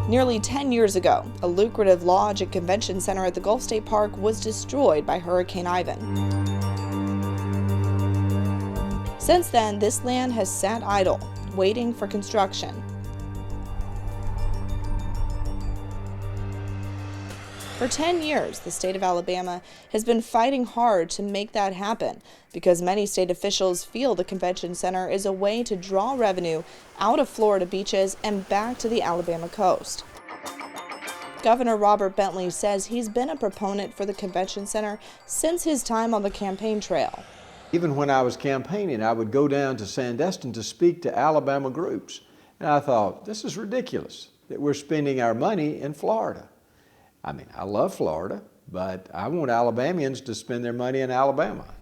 Nearly 10 years ago, a lucrative lodge and convention center at the Gulf State Park was destroyed by Hurricane Ivan. Since then, this land has sat idle, waiting for construction. For 10 years, the state of Alabama has been fighting hard to make that happen because many state officials feel the convention center is a way to draw revenue out of Florida beaches and back to the Alabama coast. Governor Robert Bentley says he's been a proponent for the convention center since his time on the campaign trail. Even when I was campaigning, I would go down to Sandestin to speak to Alabama groups. And I thought, this is ridiculous that we're spending our money in Florida. I mean, I love Florida, but I want Alabamians to spend their money in Alabama.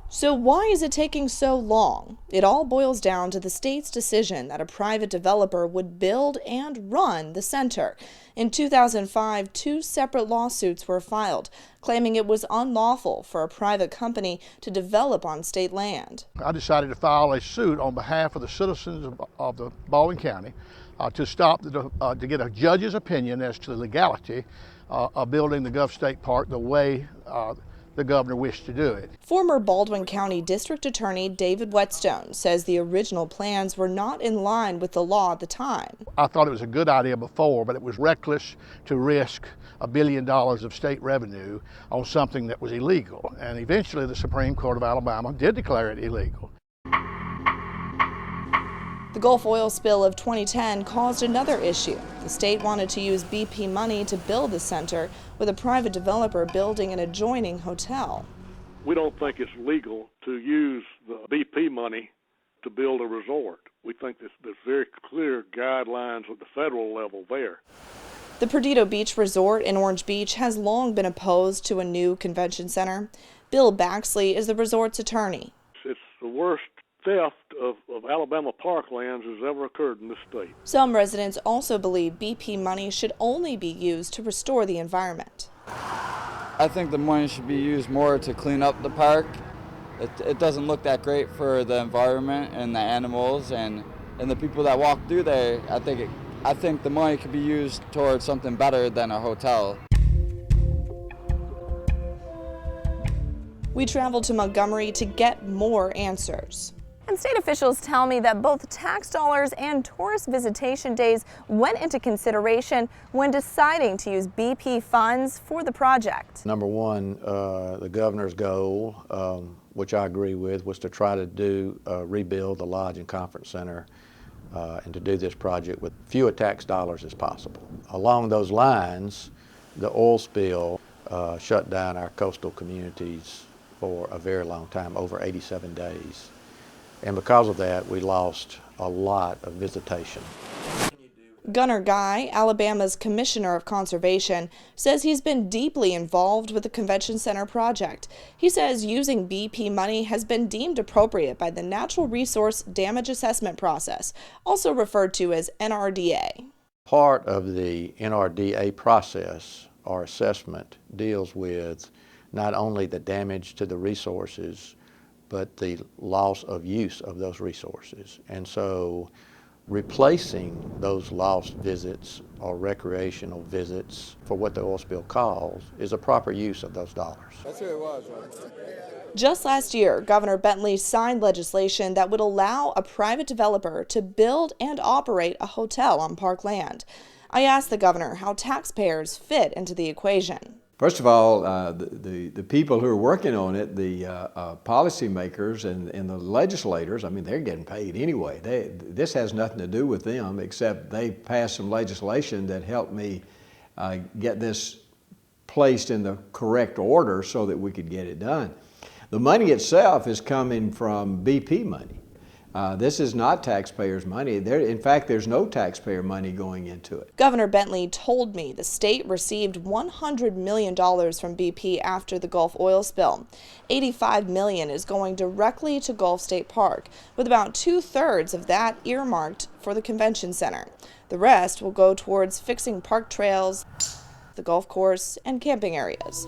So why is it taking so long? It all boils down to the state's decision that a private developer would build and run the center. In 2005, 2 separate lawsuits were filed, claiming it was unlawful for a private company to develop on state land. I decided to file a suit on behalf of the citizens of the Baldwin County to stop to get a judge's opinion as to the legality of building the Gulf State Park the way the governor wished to do it. Former Baldwin County District Attorney David Whetstone says the original plans were not in line with the law at the time. I thought it was a good idea before, but it was reckless to risk $1 billion of state revenue on something that was illegal. And eventually the Supreme Court of Alabama did declare it illegal. The Gulf oil spill of 2010 caused another issue. The state wanted to use BP money to build the center, with a private developer building an adjoining hotel. We don't think it's legal to use the BP money to build a resort. We think there's very clear guidelines at the federal level there. The Perdido Beach Resort in Orange Beach has long been opposed to a new convention center. Bill Baxley is the resort's attorney. It's the worst theft of Alabama parklands has ever occurred in this state. Some residents also believe BP money should only be used to restore the environment. I think the money should be used more to clean up the park. It doesn't look that great for the environment and the animals and the people that walk through there. I think the money could be used towards something better than a hotel. We traveled to Montgomery to get more answers. And state officials tell me that both tax dollars and tourist visitation days went into consideration when deciding to use BP funds for the project. Number one, the governor's goal, which I agree with, was to try to rebuild the lodge and conference center and to do this project with fewer tax dollars as possible. Along those lines, the oil spill shut down our coastal communities for a very long time, over 87 days. And because of that, we lost a lot of visitation. Gunnar Guy, Alabama's Commissioner of Conservation, says he's been deeply involved with the convention center project. He says using BP money has been deemed appropriate by the Natural Resource Damage Assessment process, also referred to as NRDA. Part of the NRDA process or assessment deals with not only the damage to the resources, but the loss of use of those resources. And so replacing those lost visits or recreational visits for what the oil spill caused is a proper use of those dollars. That's who it was, right? Just last year, Governor Bentley signed legislation that would allow a private developer to build and operate a hotel on park land. I asked the governor how taxpayers fit into the equation. First of all, the people who are working on it, the policymakers and the legislators, I mean, they're getting paid anyway. This has nothing to do with them, except they passed some legislation that helped me get this placed in the correct order so that we could get it done. The money itself is coming from BP money. This is not taxpayers' money. In fact, there's no taxpayer money going into it. Governor Bentley told me the state received $100 million from BP after the Gulf oil spill. $85 million is going directly to Gulf State Park, with about 2/3 of that earmarked for the convention center. The rest will go towards fixing park trails, the golf course, and camping areas.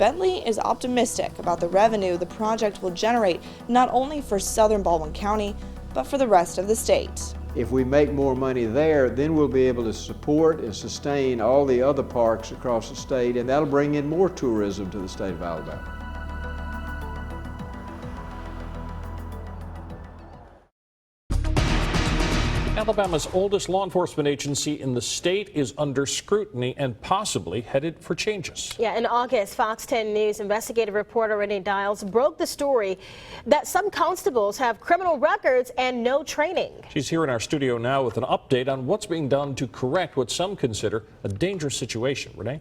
Bentley is optimistic about the revenue the project will generate not only for southern Baldwin County, but for the rest of the state. If we make more money there, then we'll be able to support and sustain all the other parks across the state, and that'll bring in more tourism to the state of Alabama. Alabama's oldest law enforcement agency in the state is under scrutiny and possibly headed for changes. Yeah, in August, Fox 10 News investigative reporter Renee Dials broke the story that some constables have criminal records and no training. She's here in our studio now with an update on what's being done to correct what some consider a dangerous situation. Renee?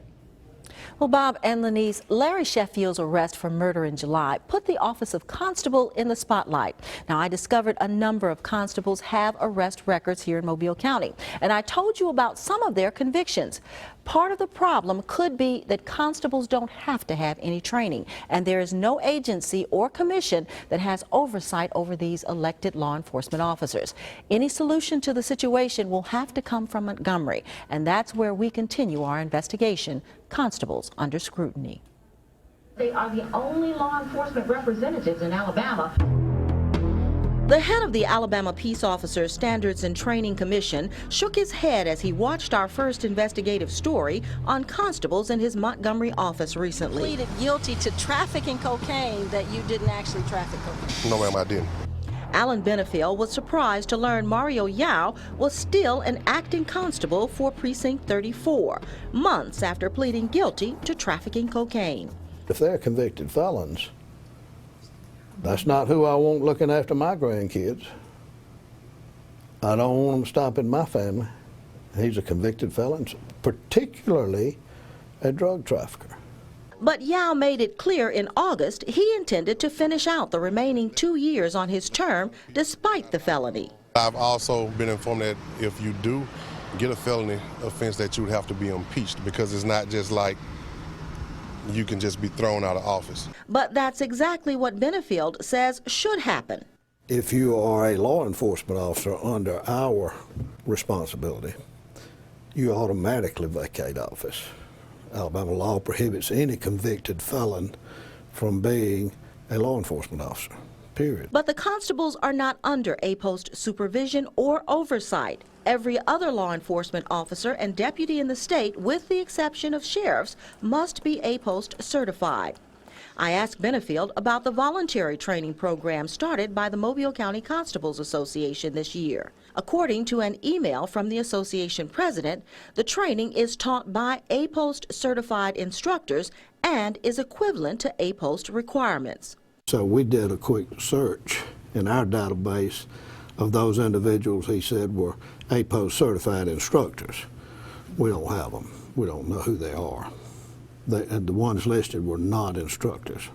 Well, Bob and Lenise, Larry Sheffield's arrest for murder in July put the office of constable in the spotlight. Now, I discovered a number of constables have arrest records here in Mobile County, and I told you about some of their convictions. Part of the problem could be that constables don't have to have any training, and there is no agency or commission that has oversight over these elected law enforcement officers. Any solution to the situation will have to come from Montgomery, and that's where we continue our investigation. Constables under scrutiny. They are the only law enforcement representatives in Alabama. The head of the Alabama Peace Officers Standards and Training Commission shook his head as he watched our first investigative story on constables in his Montgomery office recently. Pleaded guilty to trafficking cocaine that you didn't actually traffic cocaine. No, ma'am, I didn't. Alan Benefiel was surprised to learn Mario Yao was still an acting constable for Precinct 34, months after pleading guilty to trafficking cocaine. If they're convicted felons, that's not who I want looking after my grandkids. I don't want them stopping my family. He's a convicted felon, particularly a drug trafficker. But Yao made it clear in August he intended to finish out the remaining 2 years on his term despite the felony. I've also been informed that if you do get a felony offense that you would have to be impeached, because it's not just like you can just be thrown out of office. But that's exactly what Benefield says should happen. If you are a law enforcement officer under our responsibility, you automatically vacate office. Alabama law prohibits any convicted felon from being a law enforcement officer, period. But the constables are not under APOST supervision or oversight. Every other law enforcement officer and deputy in the state, with the exception of sheriffs, must be APOST certified. I asked Benefield about the voluntary training program started by the Mobile County Constables Association this year. According to an email from the association president, the training is taught by APOST certified instructors and is equivalent to APOST requirements. So we did a quick search in our database of those individuals he said were APOST certified instructors. We don't have them. We don't know who they are. The ones listed were not instructors.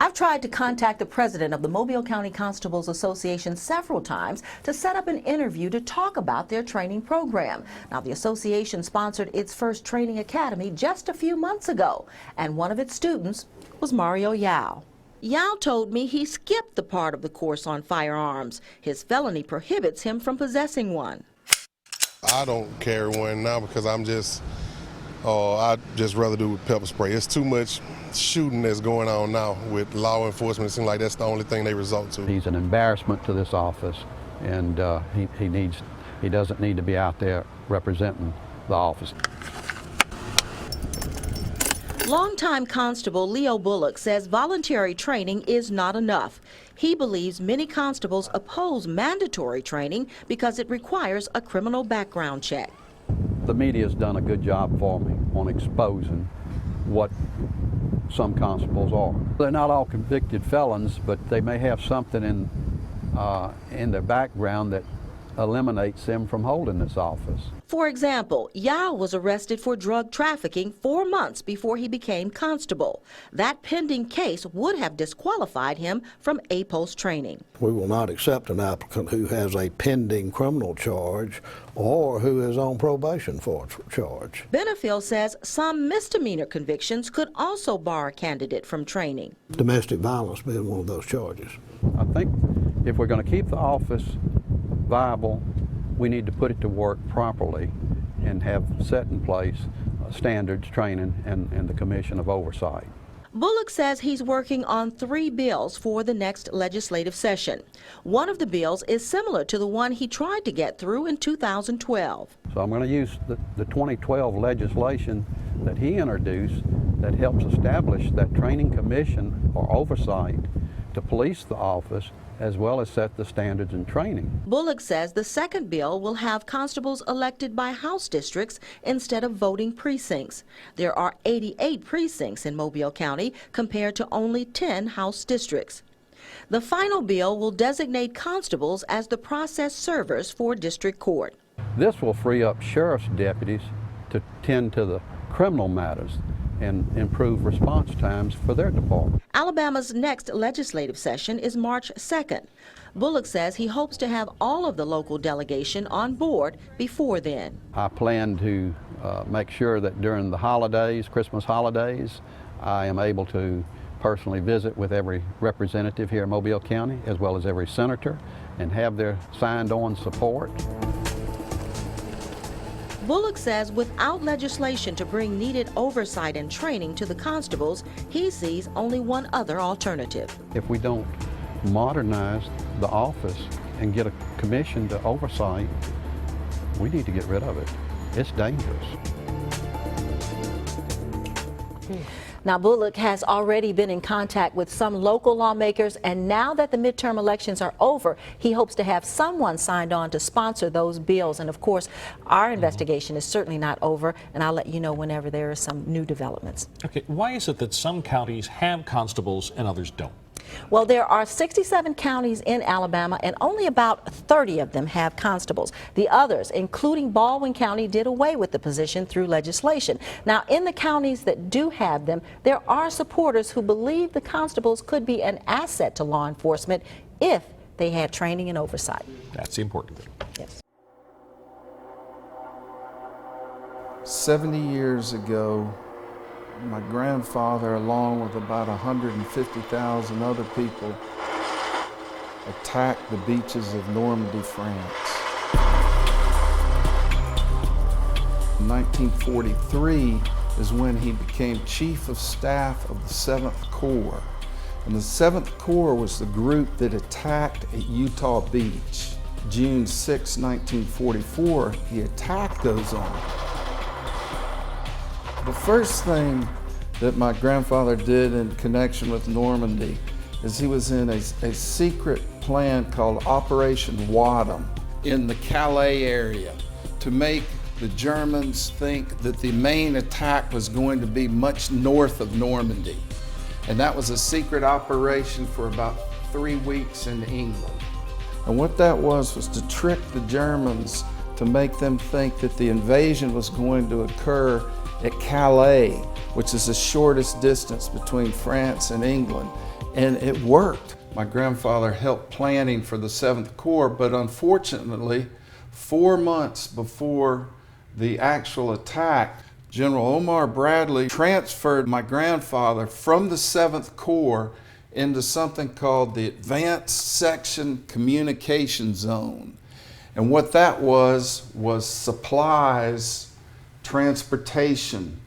I've tried to contact the president of the Mobile County Constables Association several times to set up an interview to talk about their training program. Now, the association sponsored its first training academy just a few months ago, and one of its students was Mario Yao. Yao told me he skipped the part of the course on firearms. His felony prohibits him from possessing one. I don't carry one now because I'd just rather do with pepper spray. It's too much shooting that's going on now with law enforcement. It seems like that's the only thing they resort to. He's an embarrassment to this office, and he doesn't need to be out there representing the office. Longtime Constable Leo Bullock says voluntary training is not enough. He believes many constables oppose mandatory training because it requires a criminal background check. The media's done a good job for me on exposing what some constables are. They're not all convicted felons, but they may have something in their background that eliminates them from holding this office. For example, Yao was arrested for drug trafficking 4 months before he became constable. That pending case would have disqualified him from APOST training. We will not accept an applicant who has a pending criminal charge or who is on probation for a charge. Benefield says some misdemeanor convictions could also bar a candidate from training. Domestic violence being one of those charges. I think if we're going to keep the office viable, we need to put it to work properly and have set in place standards, training, and the Commission of Oversight. Bullock says he's working on 3 bills for the next legislative session. One of the bills is similar to the one he tried to get through in 2012. So I'm going to use the 2012 legislation that he introduced that helps establish that training commission or oversight to police the office, as well as set the standards in training. Bullock says the second bill will have constables elected by House districts instead of voting precincts. There are 88 precincts in Mobile County compared to only 10 House districts. The final bill will designate constables as the process servers for district court. This will free up sheriff's deputies to tend to the criminal matters and improve response times for their department. Alabama's next legislative session is March 2nd. Bullock says he hopes to have all of the local delegation on board before then. I plan to make sure that during the holidays, Christmas holidays, I am able to personally visit with every representative here in Mobile County, as well as every senator, and have their signed-on support. Bullock says without legislation to bring needed oversight and training to the constables, he sees only one other alternative. If we don't modernize the office and get a commission to oversight, we need to get rid of it. It's dangerous. Now, Bullock has already been in contact with some local lawmakers, and now that the midterm elections are over, he hopes to have someone signed on to sponsor those bills. And of course, our investigation is certainly not over, and I'll let you know whenever there are some new developments. Okay, why is it that some counties have constables and others don't? Well, there are 67 counties in Alabama, and only about 30 of them have constables. The others, including Baldwin County, did away with the position through legislation. Now, in the counties that do have them, there are supporters who believe the constables could be an asset to law enforcement if they had training and oversight. That's the important thing. Yes. 70 years ago, my grandfather, along with about 150,000 other people, attacked the beaches of Normandy, France. In 1943 is when he became Chief of Staff of the 7th Corps. And the 7th Corps was the group that attacked at Utah Beach. June 6, 1944, he attacked those on it. The first thing that my grandfather did in connection with Normandy is he was in a secret plan called Operation Wadham in the Calais area to make the Germans think that the main attack was going to be much north of Normandy. And that was a secret operation for about 3 weeks in England. And what that was to trick the Germans to make them think that the invasion was going to occur at Calais, which is the shortest distance between France and England. And it worked. My grandfather helped planning for the 7th Corps, but unfortunately, 4 months before the actual attack, General Omar Bradley transferred my grandfather from the 7th Corps into something called the Advanced Section Communication Zone. And what that was supplies, transportation,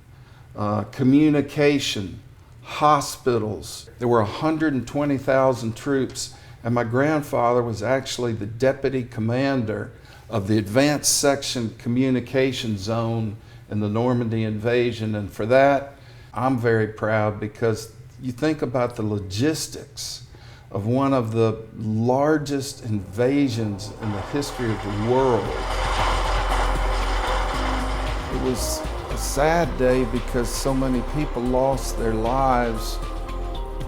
communication, hospitals. There were 120,000 troops, and my grandfather was actually the deputy commander of the Advanced Section Communication Zone in the Normandy invasion. And for that, I'm very proud, because you think about the logistics of one of the largest invasions in the history of the world. It was a sad day because so many people lost their lives,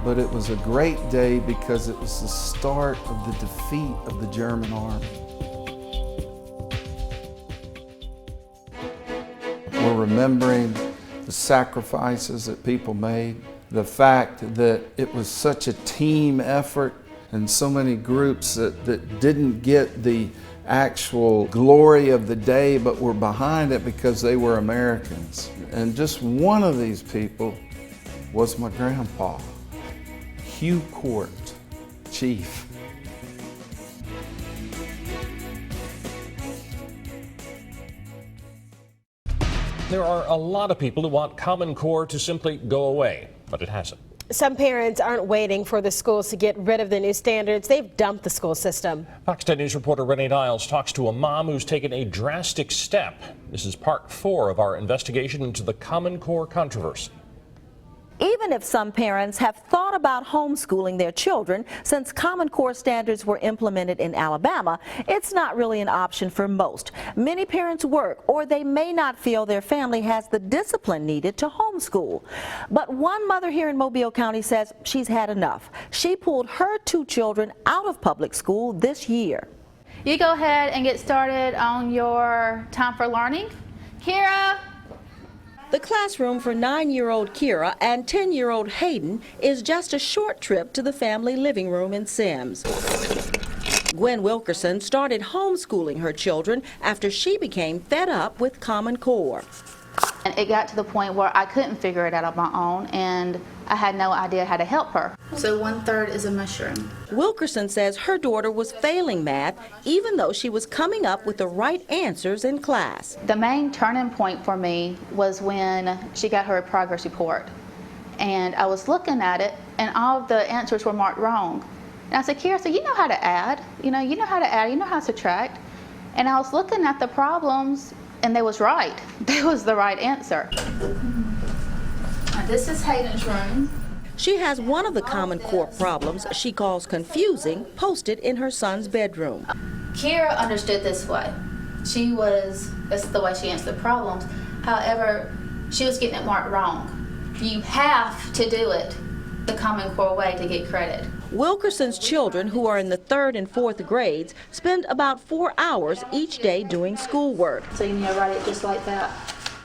but it was a great day because it was the start of the defeat of the German army. We're remembering the sacrifices that people made, the fact that it was such a team effort and so many groups that didn't get the actual glory of the day, but were behind it because they were Americans. And just one of these people was my grandpa, Hugh Court, Chief. There are a lot of people who want Common Core to simply go away. but it hasn't. Some parents aren't waiting for the schools to get rid of the new standards. They've dumped the school system. Fox 10 News reporter Renee Niles talks to a mom who's taken a drastic step. This is part 4 of our investigation into the Common Core controversy. Even if some parents have thought about homeschooling their children since Common Core standards were implemented in Alabama, it's not really an option for most. Many parents work, or they may not feel their family has the discipline needed to homeschool. But one mother here in Mobile County says she's had enough. She pulled her 2 children out of public school this year. You go ahead and get started on your time for learning. Kira. The classroom for 9-year-old Kira and 10-year-old Hayden is just a short trip to the family living room in Sims. Gwen Wilkerson started homeschooling her children after she became fed up with Common Core. And it got to the point where I couldn't figure it out on my own, and I had no idea how to help her. So 1/3 is a mushroom. Wilkerson says her daughter was failing math even though she was coming up with the right answers in class. The main turning point for me was when she got her progress report. And I was looking at it, and all of the answers were marked wrong. And I said, Kira, so you know how to add, you know how to add, you know how to subtract. And I was looking at the problems, and they was right. That was the right answer. This is Hayden's room. She has one of the Common Core problems she calls confusing posted in her son's bedroom. Kira understood this way. That's the way she answered the problems. However, she was getting it marked wrong. You have to do it the Common Core way to get credit. Wilkerson's children, who are in the 3rd and 4th grades, spend about 4 hours each day doing schoolwork. So you need to write it just like that.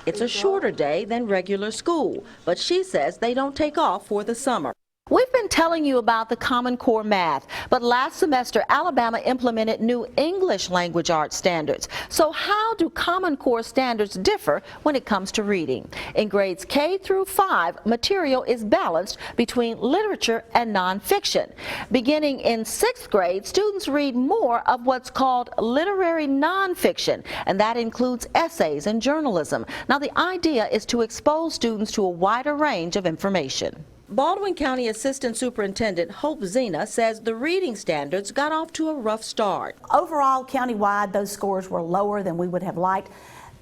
It's a shorter day than regular school, but she says they don't take off for the summer. We've been telling you about the Common Core math, but last semester Alabama implemented new English language arts standards. So how do Common Core standards differ when it comes to reading? In grades K through 5, material is balanced between literature and nonfiction. Beginning in 6th grade, students read more of what's called literary nonfiction, and that includes essays and journalism. Now the idea is to expose students to a wider range of information. Baldwin County Assistant Superintendent Hope Zena says the reading standards got off to a rough start. Overall, countywide, those scores were lower than we would have liked.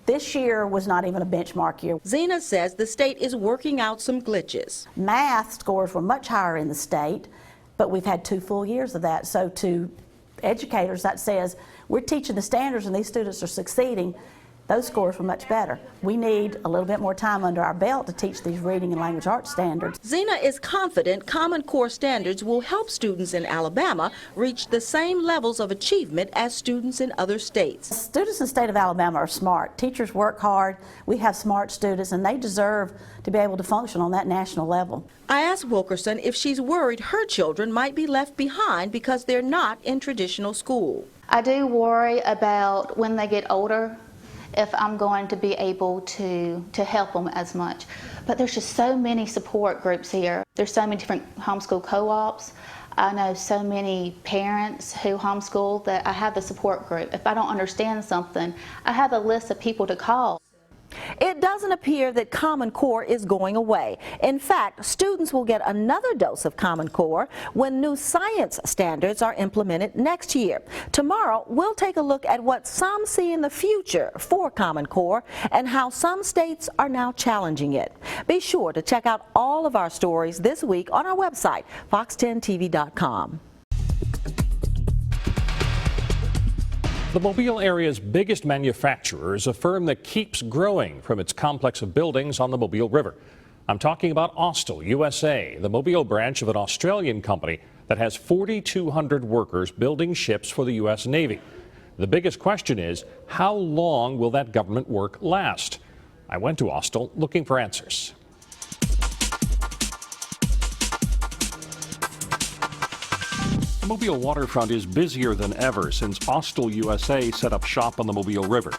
This year was not even a benchmark year. Zena says the state is working out some glitches. Math scores were much higher in the state, but we've had 2 full years of that. So to educators, that says we're teaching the standards and these students are succeeding. Those scores were much better. We need a little bit more time under our belt to teach these reading and language arts standards. Zena is confident Common Core standards will help students in Alabama reach the same levels of achievement as students in other states. Students in the state of Alabama are smart. Teachers work hard. We have smart students, and they deserve to be able to function on that national level. I asked Wilkerson if she's worried her children might be left behind because they're not in traditional school. I do worry about when they get older, if I'm going to be able to help them as much. But there's just so many support groups here. There's so many different homeschool co-ops. I know so many parents who homeschool that I have the support group. If I don't understand something, I have a list of people to call. It doesn't appear that Common Core is going away. In fact, students will get another dose of Common Core when new science standards are implemented next year. Tomorrow, we'll take a look at what some see in the future for Common Core and how some states are now challenging it. Be sure to check out all of our stories this week on our website, fox10tv.com. The Mobile area's biggest manufacturer is a firm that keeps growing from its complex of buildings on the Mobile River. I'm talking about Austal USA, the Mobile branch of an Australian company that has 4,200 workers building ships for the U.S. Navy. The biggest question is, how long will that government work last? I went to Austal looking for answers. The Mobile waterfront is busier than ever since Austal USA set up shop on the Mobile River.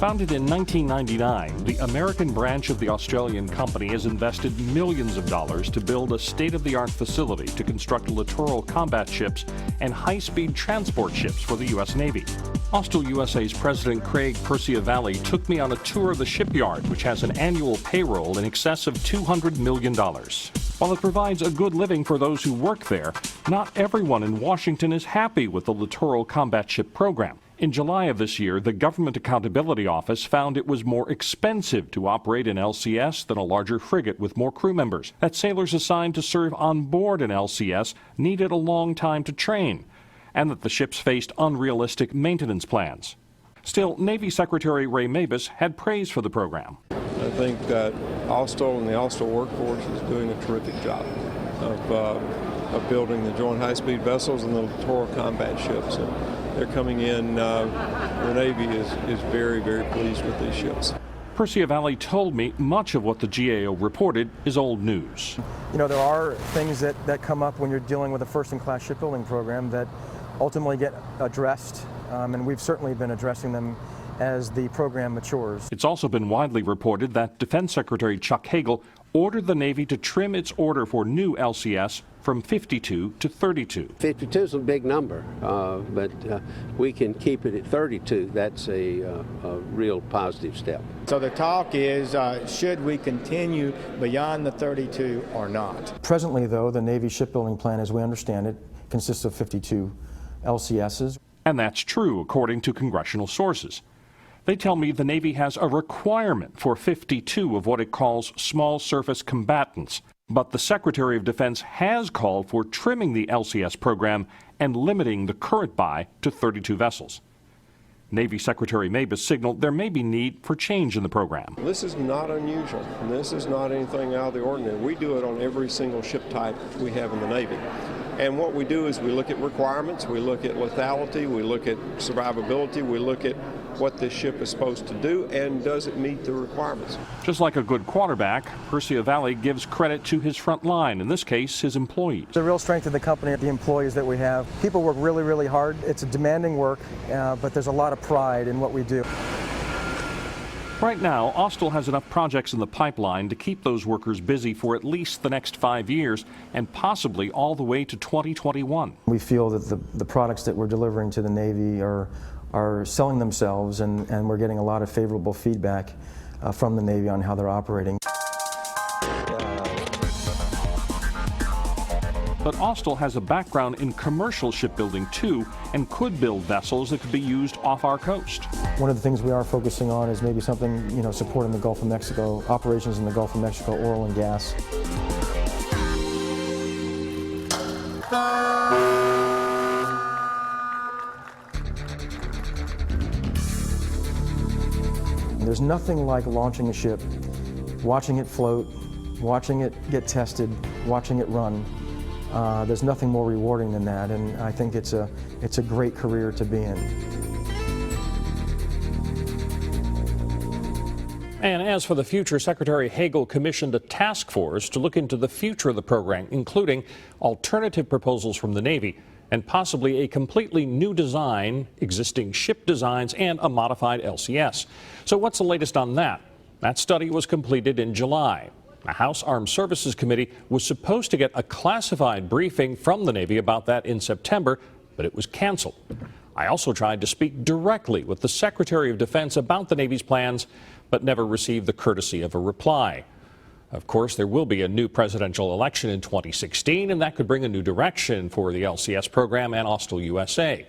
Founded in 1999, the American branch of the Australian company has invested millions of dollars to build a state-of-the-art facility to construct littoral combat ships and high-speed transport ships for the U.S. Navy. Austal USA's President Craig Perciavalle took me on a tour of the shipyard, which has an annual payroll in excess of $200 million. While it provides a good living for those who work there, not everyone in Washington is happy with the littoral combat ship program. In July of this year, the Government Accountability Office found it was more expensive to operate an LCS than a larger frigate with more crew members, that sailors assigned to serve on board an LCS needed a long time to train, and that the ships faced unrealistic maintenance plans. Still, Navy Secretary Ray Mabus had praise for the program. I think that Austal and the Austal workforce is doing a terrific job of building the joint high-speed vessels and the littoral combat ships. And they're coming in, the Navy is very, very pleased with these ships. Perciavalle told me much of what the GAO reported is old news. You know, there are things that come up when you're dealing with a first-in-class shipbuilding program that ultimately get addressed, and we've certainly been addressing them as the program matures. It's also been widely reported that Defense Secretary Chuck Hagel ordered the Navy to trim its order for new LCS from 52 to 32. 52 is a big number, but we can keep it at 32. That's a real positive step. So the talk is, should we continue beyond the 32 or not? Presently, though, the Navy shipbuilding plan, as we understand it, consists of 52 LCSs. And that's true, according to congressional sources. They tell me the Navy has a requirement for 52 of what it calls small surface combatants. But the Secretary of Defense has called for trimming the LCS program and limiting the current buy to 32 vessels. Navy Secretary Mabus signaled there may be need for change in the program. This is not unusual. This is not anything out of the ordinary. We do it on every single ship type we have in the Navy. And what we do is we look at requirements, we look at lethality, we look at survivability, we look at what this ship is supposed to do, and does it meet the requirements. Just like a good quarterback, Perciavalle gives credit to his front line, in this case, his employees. The real strength of the company, the employees that we have. People work really, really hard. It's a demanding work, but there's a lot of pride in what we do. Right now, Austal has enough projects in the pipeline to keep those workers busy for at least the next 5 years and possibly all the way to 2021. We feel that the products that we're delivering to the Navy are selling themselves, and we're getting a lot of favorable feedback from the Navy on how they're operating. But Austal has a background in commercial shipbuilding too, and could build vessels that could be used off our coast. One of the things we are focusing on is maybe something, you know, supporting the Gulf of Mexico, operations in the Gulf of Mexico, oil and gas. There's nothing like launching a ship, watching it float, watching it get tested, watching it run. There's nothing more rewarding than that, and I think it's a great career to be in. And as for the future, Secretary Hagel commissioned a task force to look into the future of the program, including alternative proposals from the Navy and possibly a completely new design, existing ship designs, and a modified LCS. So what's the latest on that? That study was completed in July. The House Armed Services Committee was supposed to get a classified briefing from the Navy about that in September, but it was canceled. I also tried to speak directly with the Secretary of Defense about the Navy's plans, but never received the courtesy of a reply. Of course, there will be a new presidential election in 2016, and that could bring a new direction for the LCS program and Austal USA.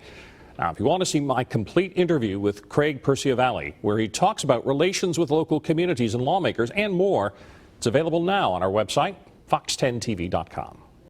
Now, if you want to see my complete interview with Craig Perciavalle, where he talks about relations with local communities and lawmakers and more, it's available now on our website, fox10tv.com.